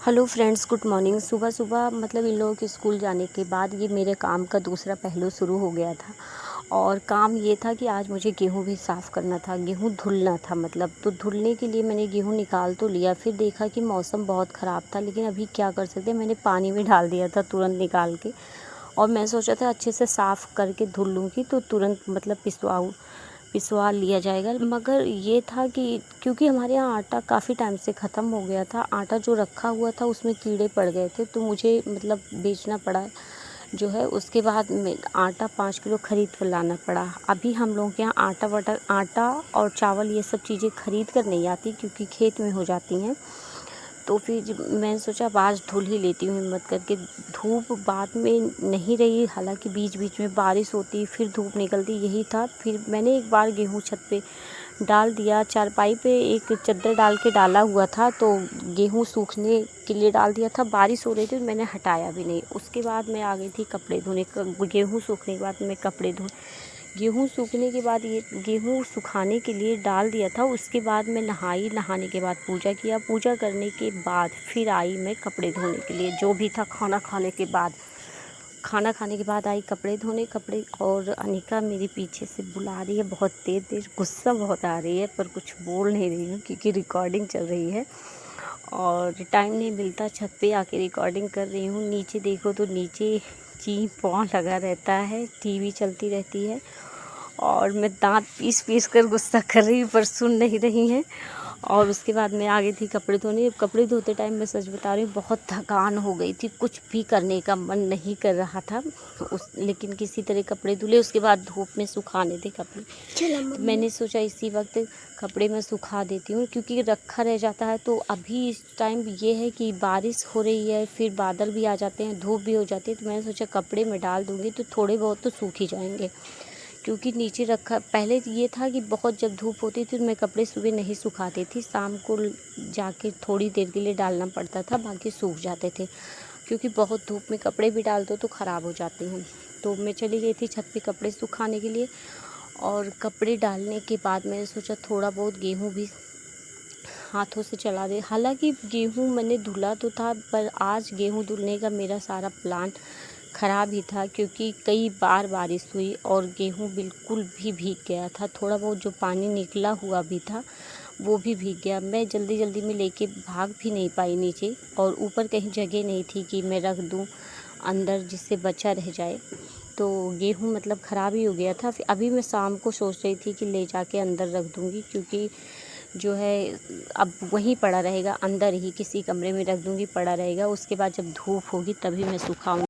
Hello friends, good morning. सुबह सुबह मतलब इन लोगों के स्कूल जाने के बाद ये मेरे काम का दूसरा पहलू शुरू हो गया था। और काम ये था कि आज मुझे गेहूँ भी साफ़ करना था, गेहूँ धुलना था मतलब। तो धुलने के लिए मैंने गेहूँ निकाल तो लिया, फिर देखा कि मौसम बहुत ख़राब था, लेकिन अभी क्या कर सकते हैं, मैंने पानी में डाल दिया था तुरंत निकाल के। और मैं सोचा था अच्छे से साफ़ करके धुल लूँगी तो तुरंत मतलब पिसवा लिया जाएगा। मगर ये था कि क्योंकि हमारे यहाँ आटा काफ़ी टाइम से ख़त्म हो गया था, आटा जो रखा हुआ था उसमें कीड़े पड़ गए थे, तो मुझे मतलब बेचना पड़ा जो है। उसके बाद में आटा 5 किलो ख़रीद कर लाना पड़ा। अभी हम लोगों के यहाँ आटा और चावल ये सब चीज़ें ख़रीद कर नहीं आती, क्योंकि खेत में हो जाती हैं। तो फिर मैंने सोचा अब आज धुल ही लेती हूँ हिम्मत करके। धूप बाद में नहीं रही, हालांकि बीच बीच में बारिश होती फिर धूप निकलती, यही था। फिर मैंने एक बार गेहूँ छत पे डाल दिया, चारपाई पे एक चद्दर डाल के डाला हुआ था, तो गेहूँ सूखने के लिए डाल दिया था। बारिश हो रही थी, मैंने हटाया भी नहीं। उसके बाद मैं आ गई थी कपड़े धोने। गेहूँ सूखने के बाद मैं कपड़े धो गेहूँ सूखने के बाद ये गेहूँ सुखाने के लिए डाल दिया था। उसके बाद मैं नहाई, नहाने के बाद पूजा किया, पूजा करने के बाद फिर आई मैं कपड़े धोने के लिए, जो भी था खाना खाने के बाद आई कपड़े धोने। और अनिका मेरे पीछे से बुला रही है बहुत तेज़ तेज़, गुस्सा बहुत आ रही है, पर कुछ बोल नहीं रही हूँ क्योंकि रिकॉर्डिंग चल रही है और टाइम नहीं मिलता। छत पे आके रिकॉर्डिंग कर रही हूँ। नीचे देखो तो नीचे ची पौ लगा रहता है, टीवी चलती रहती है और मैं दांत पीस पीस कर गुस्सा कर रही हूँ, पर सुन नहीं रही हैं। और उसके बाद मैं आ गई थी कपड़े धोने। कपड़े धोते टाइम मैं सच बता रही हूँ, बहुत थकान हो गई थी, कुछ भी करने का मन नहीं कर रहा था लेकिन किसी तरह कपड़े धुले। उसके बाद धूप में सुखाने थे कपड़े, तो मैंने सोचा इसी वक्त कपड़े में सुखा देती हूँ, क्योंकि रखा रह जाता है। तो अभी इस टाइम ये है कि बारिश हो रही है, फिर बादल भी आ जाते हैं, धूप भी हो जाती है, तो मैंने सोचा कपड़े में डाल दूँगी तो थोड़े बहुत तो सूख ही जाएंगे। क्योंकि नीचे रखा, पहले ये था कि बहुत जब धूप होती थी तो मैं कपड़े सुबह नहीं सुखाती थी, शाम को जाके थोड़ी देर के लिए डालना पड़ता था, बाकी सूख जाते थे। क्योंकि बहुत धूप में कपड़े भी डाल दो तो ख़राब हो जाते हैं। तो मैं चली गई थी छत पे कपड़े सुखाने के लिए। और कपड़े डालने के बाद मैंने सोचा थोड़ा बहुत गेहूँ भी हाथों से चला दे। हालांकि गेहूँ मैंने धुला तो था, पर आज गेहूँ धुलने का मेरा सारा प्लान ख़राब ही था, क्योंकि कई बार बारिश हुई और गेहूँ बिल्कुल भी भीग गया था। थोड़ा बहुत जो पानी निकला हुआ भी था वो भी भीग गया। मैं जल्दी जल्दी में लेके भाग भी नहीं पाई नीचे, और ऊपर कहीं जगह नहीं थी कि मैं रख दूँ अंदर जिससे बचा रह जाए। तो गेहूँ मतलब ख़राब ही हो गया था। फिर अभी मैं शाम को सोच रही थी कि ले जाके अंदर रख दूँगी, क्योंकि जो है अब वहीं पड़ा रहेगा, अंदर ही किसी कमरे में रख दूँगी, पड़ा रहेगा। उसके बाद जब धूप होगी तभी मैं सुखाऊँगी।